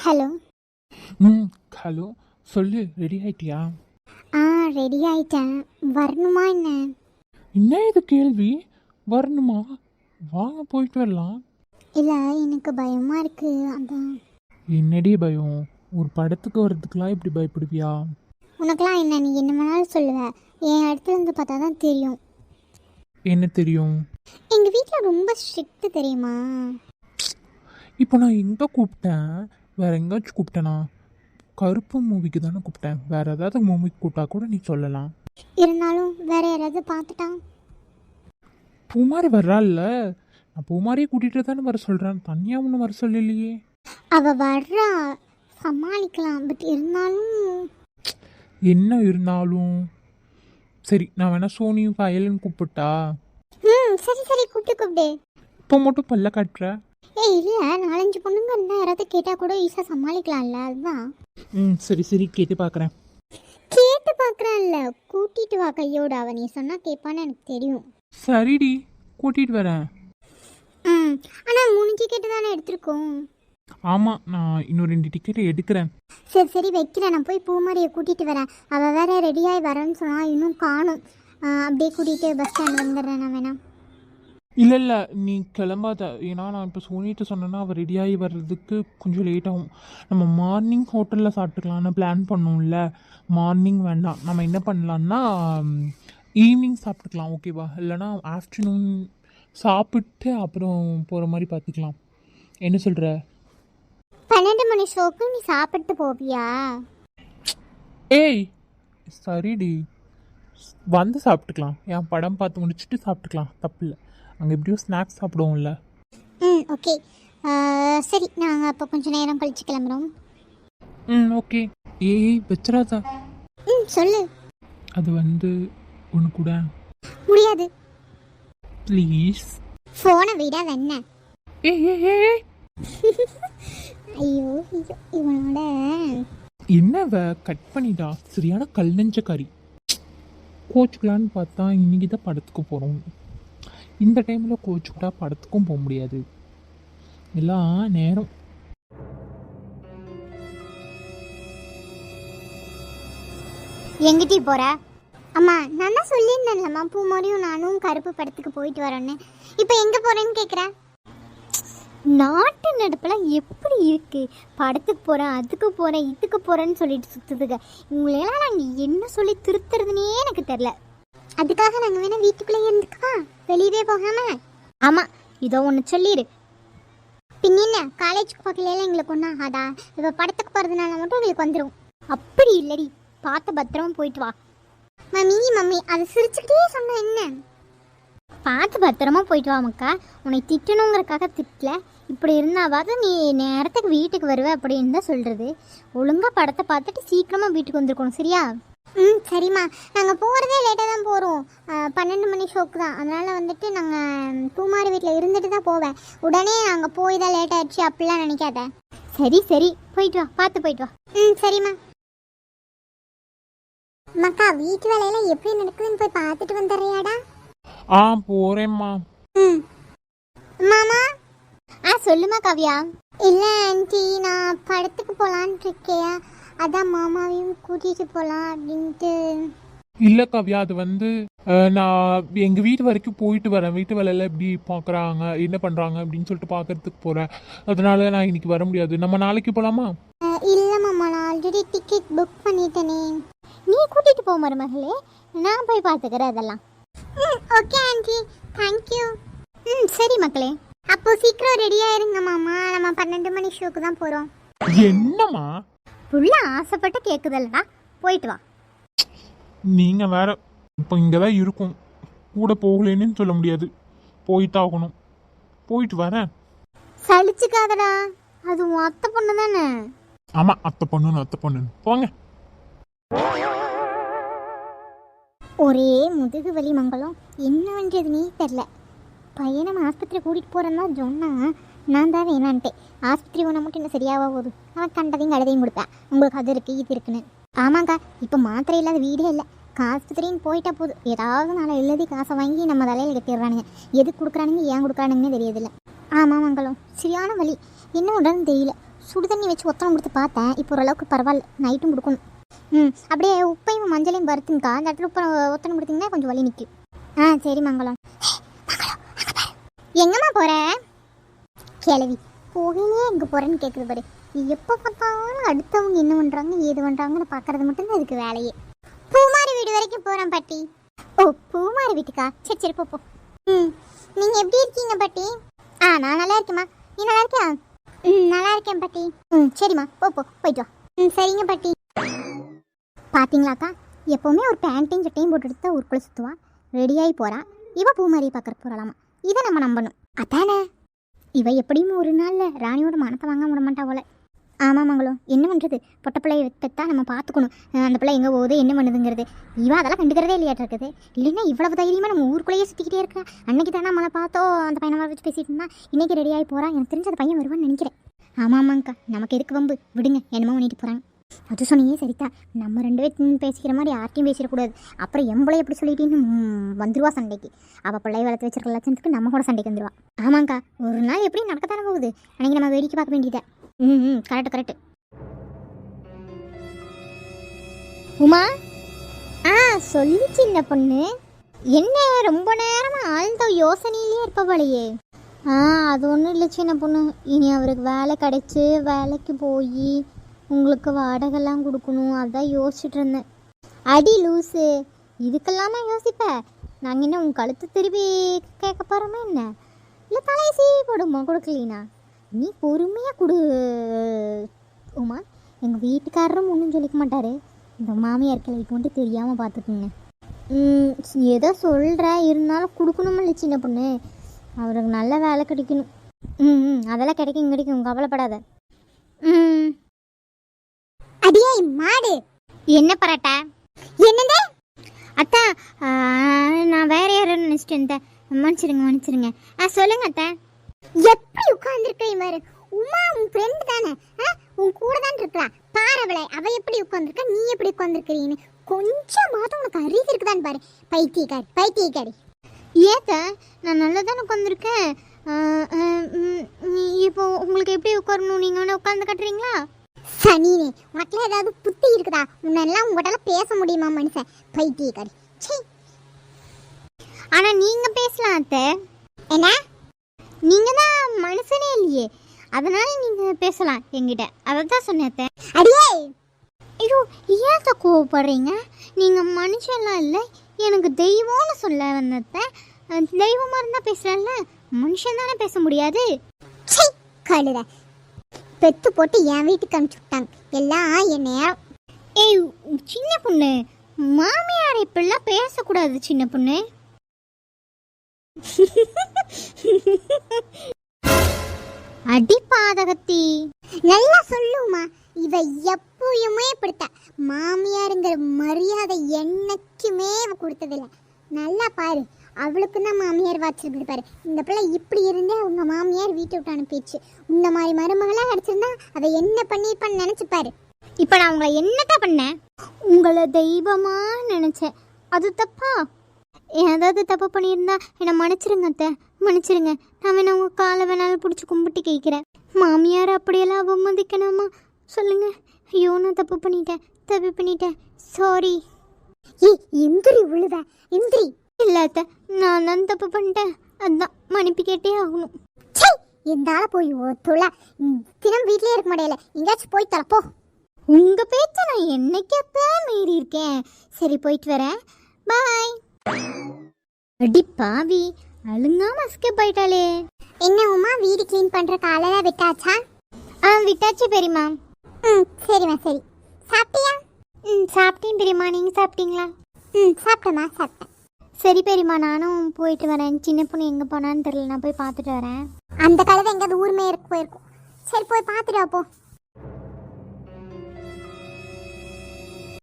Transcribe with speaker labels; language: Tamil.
Speaker 1: ஹலோ.
Speaker 2: ம் ஹலோ. சொல்லு, ரெடி ஆயிட்டியா?
Speaker 1: ஆ, ரெடி ஆயிட்டேன். வரணுமா என்ன?
Speaker 2: என்ன இது கேள்வி? வரணுமா? வாங்க போயிட்டு வரலாம்.
Speaker 1: இல்லை, எனக்கு பயமாக இருக்கு, அதான்.
Speaker 2: என்னடி பயம்? ஒரு படத்துக்கு வர்றதுக்கெலாம் இப்படி பயப்படுவியா?
Speaker 1: உனக்கெல்லாம் என்ன, நீ என்ன வேணாலும் சொல்லுவ. என் இடத்துல இருந்து பார்த்தா தான் தெரியும்.
Speaker 2: என்ன தெரியும்?
Speaker 1: எங்கள் வீட்டில் ரொம்ப ஸ்ட்ரிக்ட் தெரியுமா?
Speaker 2: இப்போ நான் எங்கே கூப்பிட்டேன்? வேற எங்கேயாச்சும் கூப்பிட்டேனா? கருப்பு மூவிக்கு தானே கூப்பிட்டேன். வேற ஏதாவது மூவிக்கு கூப்பிட்டா கூட நீ சொல்லலாம்.
Speaker 1: இருந்தாலும் வேற யாராவது பார்த்துட்டா?
Speaker 2: பூமாரி வர்றாள்ல, நான் பூமாரியை கூட்டிகிட்டு தானே வர சொல்கிறேன். தனியாக ஒன்றும் வர சொல்லலையே.
Speaker 1: அவள் வர்றா, சமாளிக்கலாம். பட் இருந்தாலும்
Speaker 2: என்ன இருந்தாலும் சரி, நான் வேணா சோனியும் கயலும் கூப்பிட்டா?
Speaker 1: சரி சரி, கூப்பிட்டு கூப்பிடு.
Speaker 2: இப்போ மட்டும் பல்ல காட்டுற?
Speaker 1: ஏய் இல்லை, 4-5 பொண்ணுங்க இருந்தால் யாராவது கேட்டால் கூட ஈஸியாக சமாளிக்கலாம்ல, அதுதான்.
Speaker 2: சரி சரி, கேட்டு பார்க்குறேன்.
Speaker 1: கேட்டு பார்க்குறான்ல, கூட்டிட்டு வா கையோட. அவன் நீ சொன்னால் கேட்பான்னு எனக்கு தெரியும்.
Speaker 2: சரிடி, கூட்டிகிட்டு வரேன்.
Speaker 1: ஆனால் 3 டிக்கெட்டு தானே எடுத்திருக்கோம்.
Speaker 2: ஆமாம், நான் இன்னும் 2 டிக்கெட் எடுக்கிறேன்.
Speaker 1: சரி சரி, வைக்கிறேன். நான் போய் பூமாரியை கூட்டிகிட்டு வரேன். அவள் வேற ரெடியாகி வரேன்னு சொன்னால் இன்னும் காணும். அப்படியே கூட்டிகிட்டு பஸ் ஸ்டாண்ட் வந்துடுறேன் நான் வேணா.
Speaker 2: இல்லை இல்லை, நீ கிளம்பாத. ஏன்னா நான் இப்போ சோனிகிட்ட சொன்னேன்னா அவள் ரெடியாகி வர்றதுக்கு கொஞ்சம் லேட் ஆகும். நம்ம மார்னிங் ஹோட்டலில் சாப்பிட்டுக்கலான்னு பிளான் பண்ணோம்ல. மார்னிங் வேண்டாம், நம்ம என்ன பண்ணலான்னா ஈவினிங் சாப்பிட்டுக்கலாம், ஓகேவா? இல்லைனா ஆஃப்டர்நூன் சாப்பிட்டு அப்புறம் போகிற மாதிரி பார்த்துக்கலாம். என்ன சொல்கிற?
Speaker 1: 12 மணி ஷோக்கு நீ சாப்பிட்டு போவியா?
Speaker 2: ஏய் சரிடி, வந்து சாப்பிட்டுக்கலாம். என் படம் பார்த்து முடிச்சுட்டு சாப்பிட்டுக்கலாம், தப்பு இல்லை. அங்கே எப்படியும் ஸ்நாக்ஸ் சாப்பிடுவோம்ல.
Speaker 1: ஓகே. சரி, நாங்கள் அப்போ கொஞ்சம் நேரம் கழிச்சு கிளம்புறோம்.
Speaker 2: ஓகே. ஏய் வச்சிராதா.
Speaker 1: சொல்லு.
Speaker 2: அது வந்து ஒன்று கூட
Speaker 1: முடியாது.
Speaker 2: ப்ளீஸ்.
Speaker 1: ஃபோனை விட வெண்ண.
Speaker 2: ஏய் ஏய் ஏய்
Speaker 1: ஐயோ இவனோட
Speaker 2: என்னவ கட் பண்ணிட்டா. சரியான கல் நெஞ்ச கறி. கோச்சுக்கலான்னு பார்த்தா இன்னைக்கு தான் படத்துக்கு போகிறோம். இந்த டைமில் கோச்சுக்கிட்டா படத்துக்கும் போக முடியாது. எல்லாம் நேரம்.
Speaker 1: எங்கிட்டி போற? அம்மா, நான் தான் சொல்லியிருந்தேன்லம்மா, பூமாரியும் நானும் கருப்பு படத்துக்கு போயிட்டு வரோன்னு. இப்போ எங்கே போகிறேன்னு கேட்குறேன். நாட்டு நடப்பெல்லாம் எப்படி இருக்கு? படத்துக்கு போகிறேன், அதுக்கு போகிறேன், இதுக்கு போகிறேன்னு சொல்லிட்டு சுற்றுதுங்க. உங்களையெல்லாம் நாங்கள் என்ன சொல்லி திருத்துறதுனே எனக்கு தெரில. அதுக்காக நாங்கள் வேணால் வீட்டுக்குள்ளே இருந்துக்குவா, வெளியவே போகாமல்? ஆமாம், இதோ ஒன்று சொல்லிடு. பின்ன என்ன, காலேஜுக்கு பக்கத்துலாம் எங்களுக்கு ஒன்றா ஆகாதா? இப்போ படத்துக்கு போகிறதுனால மட்டும் எங்களுக்கு வந்துடும். அப்படி இல்லடி, பார்த்து பத்திரமா போயிட்டு வா. மம்மி அதை சிரிச்சுக்கிட்டே சொன்ன என்ன? பார்த்து பத்திரமா போயிட்டு வா மக்கா. உன்னை திட்டணுங்கிறக்காக திட்டல. இப்படி இருந்தாவது நீ நேரத்துக்கு வீட்டுக்கு வருவ அப்படின்னு தான் சொல்கிறது. ஒழுங்காக படத்தை பார்த்துட்டு சீக்கிரமாக வீட்டுக்கு வந்துருக்கணும், சரியா? சரிம்மா. நாங்கள் போகிறதே லேட்டாக தான் போகிறோம். 12 மணி ஷோக்கு தான். அதனால் வந்துட்டு நாங்கள் பூமாரி வீட்டில் இருந்துட்டு தான் போவேன். உடனே நாங்கள் போய் தான் லேட் ஆகிடுச்சு அப்படிலாம் நினைக்காத. சரி சரி, போயிட்டு வா, பார்த்து போயிட்டு வா. சரிம்மா. மக்கா, வீட்டு வேலையெல்லாம் எப்படி நடக்குதுன்னு போய் பார்த்துட்டு வந்துடுறியாடா?
Speaker 2: போகிறேம்மா.
Speaker 1: மாமா. சொல்லுமா காவியா. இல்லை ஆண்டி, நான் படத்துக்கு போகலான் இருக்கேன். அதான் மாமாவையும் கூட்டிகிட்டு போகலாம் அப்படின்ட்டு.
Speaker 2: இல்லை காவியா, அது வந்து நான் எங்கள் வீட்டு வரைக்கும் போயிட்டு வரேன். வீட்டு வேலையெல்லாம் எப்படி பார்க்குறாங்க, என்ன பண்ணுறாங்க அப்படின்னு சொல்லிட்டு பார்க்கறதுக்கு போகிறேன். அதனால நான் இன்னைக்கு வர முடியாது. நம்ம நாளைக்கு போகலாமா?
Speaker 1: இல்லை மாமா, நான் ஆல்ரெடி டிக்கெட் புக் பண்ணிட்டேனே. நீ கூட்டிகிட்டு போக மருமகளே, நான் போய் பார்த்துக்கிறேன் அதெல்லாம். Okay aunty, thank you. சரி மக்களே, அப்போ சீக்கிரம் ரெடியாக இருங்க மாமா. நம்ம 12 மணி ஷோக்கு தான் போகிறோம்.
Speaker 2: என்னம்மா
Speaker 1: புள்ள ஆசைப்பட்டு கேட்குதல்லடா, போயிட்டு வா.
Speaker 2: நீங்கள் வேற. இப்போ இங்கே தான் இருக்கும், கூட போகலேன்னு சொல்ல முடியாது. போயிட்டாகணும். போயிட்டு வரேன்.
Speaker 1: சலிச்சுக்காதடா, அது உன் அத்தை பொண்ணு தானே.
Speaker 2: ஆமாம், அத்தை பொண்ணு போங்க.
Speaker 1: ஒரே முதுகு வலி மங்களம், என்ன பண்ணுறதுனே தெரில. பையனை ஆஸ்பத்திரி கூட்டிகிட்டு போகிறேன்னா சொன்னால் நான் தான் வேணான்ட்டேன். ஆஸ்பத்திரி ஒன்று மட்டும் என்ன சரியாக போகுது. அவன் கண்டதையும் கழுதையும் கொடுப்பேன். உங்களுக்கு அது இருக்குது இது இருக்குன்னு. ஆமாங்க்கா, இப்போ மாத்திரை இல்லாத வீடே இல்லை. ஆஸ்பத்திரின்னு போயிட்டா போதும், ஏதாவது நாளை எழுதி காசை வாங்கி நம்ம தலையில் கட்டிடுறானுங்க. எது கொடுக்குறானுங்க, ஏன் கொடுக்குறானுங்கன்னே தெரியதில்லை. ஆமாம் மங்களம், சரியான வலி. என்ன உடனே தெரியல. சுடு தண்ணி வச்சு ஒத்தனம் கொடுத்து பார்த்தேன். இப்போ ஓரளவுக்கு பரவாயில்ல. நைட்டும் கொடுக்கணும். அப்படியே உப்பையும் மஞ்சளையும் வறுத்துங்கக்கா. அந்த இடத்துல உப்பை ஒத்தனம் கொடுத்தீங்கன்னா கொஞ்சம் வலி நிற்கும். சரி மங்களம். எங்கம்மா போகிற? கிளவி போகலையே எங்கே போகிறேன்னு கேட்குது பாரு. எப்போ பார்த்தாலும் அடுத்தவங்க என்ன பண்ணுறாங்க ஏது பண்ணுறாங்கன்னு பார்க்கறது மட்டும்தான் இதுக்கு வேலையே. பூமாரி வீடு வரைக்கும் போகிறேன் பாட்டி. ஓ, பூமாரி வீட்டுக்கா? சரி சரி போ. நீங்கள் எப்படி இருக்கீங்க பாட்டி? நான் நல்லா இருக்கேம்மா. நீ நல்லா இருக்கியா? நல்லா இருக்கேன் பாட்டி. சரிம்மா போயிட்டு வா. சரிங்க பாட்டி. பார்த்தீங்களாக்கா, எப்போவுமே ஒரு பேண்ட்டையும் சட்டையும் போட்டுட்டு தான் ஊருக்குள்ளே சுற்றுவா. ரெடியாகி போகிறா. இவ பூமாரியை பார்க்குற போகலாமா? இதை நம்ம நம்பணும். அதானே இவ எப்படியும் ஒரு நாளில் ராணியோட மனத்தை வாங்க விட மாட்டா போல. ஆமாம் மங்களம், என்ன பண்ணுறது? பொட்ட பிள்ளையை பெற்றா நம்ம பார்த்துக்கணும். அந்த பிள்ளை எங்கே போகுது என்ன பண்ணுதுங்கிறது இவ அதெல்லாம் கண்டுக்கிறதே இல்லையாட்டு இருக்குது. இல்லைன்னா இவ்வளவு தைரியமாக நம்ம ஊருக்குள்ளேயே சுற்றிக்கிட்டே இருக்கா. அன்னைக்கு தானே நம்மளை பார்த்தோம் அந்த பையனை வர வச்சு பேசிட்டு இருந்தா. இன்றைக்கி ரெடியாகி போகிறான். எனக்கு தெரிஞ்ச அந்த பையன் வருவான்னு நினைக்கிறேன். ஆமாம்மாங்க்கா, நமக்கு எதுக்கு வம்பு? விடுங்க, என்னமோ பண்ணிட்டு போகிறாங்க. அது சொன்னியே சரிதா. நம்ம 2 பேரும் பேசிக்கிற மாதிரி யார்ட்டையும் பேசிடக்கூடாது. அப்புறம் எம்பளை எப்படி சொல்லிட்டேன்னு வந்துடுவா சண்டைக்கு. அவள் பிள்ளையை வளர்த்து வச்சிருக்க லட்சத்துக்கு நம்ம கூட சண்டைக்கு வந்துடுவா. ஆமாங்க்கா, ஒரு நாள் எப்படி நடக்கத்தானே போகுது. அன்றைக்கி நம்ம வேடிக்கை பார்க்க வேண்டியதை. கரெக்டு. உமா, சொல்லி சின்ன பொண்ணு. என்ன ரொம்ப நேரமாக ஆழ்ந்த யோசனையிலே இருப்ப போலையே. அது ஒன்றும் இல்லை சின்ன பொண்ணு. இனி அவருக்கு வேலை கிடைச்சி வேலைக்கு போய் உங்களுக்கு வாடகைலாம் கொடுக்கணும். அதான் யோசிச்சுட்டு இருந்தேன். அடி லூஸு, இதுக்கெல்லாமா யோசிப்பேன்? நாங்கள் என்ன உன் கழுத்து திருப்பி கேட்க போகிறோமா என்ன? இல்லை தலையை சீவி போடுமா கொடுக்கலீனா? நீ பொறுமையாக கொடு உமா. எங்கள் வீட்டுக்காரரும் ஒன்றும் சொல்லிக்க மாட்டார். இந்த மாமியார் கிளைக்கு மட்டும் தெரியாமல் பார்த்துக்குங்க. ஏதோ சொல்கிறேன், இருந்தாலும் கொடுக்கணுமா இல்லை சின்ன பொண்ணு? அவருக்கு நல்ல வேலை கிடைக்கணும். அதெல்லாம் கிடைக்கும், கவலைப்படாத. அடியே மாடு, என்ன பராட்டா? என்னது அத்தா? நான் வேற யாரும் நினச்சிட்டு மன்னிச்சிருங்க. சொல்லுங்க அத்தா. எப்படி உட்காந்துருக்க இவர்? உமா உன் ஃப்ரெண்டு தானே? உன் கூட தான் இருக்கா. பாரு அவளை, அவ எப்படி உட்காந்துருக்கா, நீ எப்படி உட்காந்துருக்கிறீன்னு கொஞ்சமாவது உனக்கு அறிவு இருக்குதான் பாரு. பைத்தியக்காரி. ஏத்த நான் நல்லா தானே உட்காந்துருக்கேன். இப்போ உங்களுக்கு எப்படி உட்காரணும்? நீங்கள் வேணா உட்காந்து கட்டுறீங்களா? சனினே, உனக்குலாம் ஏதாவது புத்தி இருக்குதா? உன்னெல்லாம் உங்கள்கிட்ட பேச முடியுமா மனுஷன்? பைத்தியக்காரி. சரி, ஆனால் நீங்கள் பேசலாம் அத்தை. என்ன? நீங்கள் தான் மனுஷனே இல்லையே, அதனால நீங்கள் பேசலாம் என்கிட்ட. அதை தான் சொன்னேன் அத்தை. அடியே, ஐயோ ஏன் கோவப்படுறீங்க? நீங்கள் மனுஷன்லாம் இல்லை, எனக்கு தெய்வம்னு சொல்ல வந்தத. தெய்வமாக இருந்தால் பேசலாம்ல, மனுஷன் தானே பேச முடியாது. சரி கழுத, பெத்து போட்டு என் வீட்டுக்கு அனுப்பிச்சு விட்டாங்க எல்லாம் என் நேரம். ஏய் சின்ன பொண்ணு, மாமியார் இப்படிலாம் பேசக்கூடாது சின்ன பொண்ணு. அடி பாதகத்தி, நல்லா சொல்லுமா. இவ எப்பயுமே இப்படித்த மாமியாருங்கிற மரியாதை என்னைக்குமே கொடுத்ததில்லை. நல்லா பாரு, அவளுக்கு தான் மாமியார் வாச்சிருக்குது பாரு. இந்த பிள்ளை இப்படி இருந்தே உங்க மாமியார் வீட்டை விட்டு அனுப்பிடுச்சு. இந்த மாதிரி மருமகளாக கிடச்சிருந்தா அதை என்ன பண்ணிருப்பான்னு நினச்சிப்பாரு. இப்போ நான் உங்களை என்னட்டா பண்ணேன்? உங்களை தெய்வமா நினச்சேன். அது தப்பா? ஏதாவது தப்பு பண்ணியிருந்தா என்னை மன்னிச்சிருங்க அத்தை, மன்னிச்சிருங்க. நான் வேணா உங்கள் காலை வேணாலும் பிடிச்சி கும்பிட்டு கேட்குறேன். மாமியார் அப்படியெல்லாம் அவமதிக்கணுமா சொல்லுங்க? ஐயோ நான் தப்பு பண்ணிட்டேன், சாரி. எந்திரி உழுத, எந்திரி. இல்லை அத்தை, நான் தான் தப்பு பண்ணிட்டேன், அதுதான் மன்னிப்பு கேட்டே ஆகணும். எந்தால போய் ஒத்துள்ள தினம் வீட்லயே இருக்க முடியல, எங்கேயாச்சும் போய் தரப்போ. உங்க பேச்ச நான் என்னைக்கப்ப மீறி இருக்கேன். சரி போயிட்டு வரேன், பாய். அடி பாவி, அழுங்காம எஸ்கேப் ஆயிட்டாளே. என்ன உமா, வீடு க்ளீன் பண்ற காலையில விட்டாச்சா? விட்டாச்சு பெரியம்மா. சரிம்மா சரி. சாப்பிட்டியா? சாப்பிட்டேன் பெரியம்மா, நீங்க சாப்பிட்டீங்களா? சாப்பிட்டேன். சரி பெரியம்மா, நானும் போயிட்டு வரேன். சின்ன பொண்ணு எங்கே போனான்னு தெரியல, நான் போய் பார்த்துட்டு வரேன். அந்த காலத்தில் எங்கேயாவது ஊர் மேற்கு போயிருக்கும். சரி போய் பார்த்துட்டு அப்போ.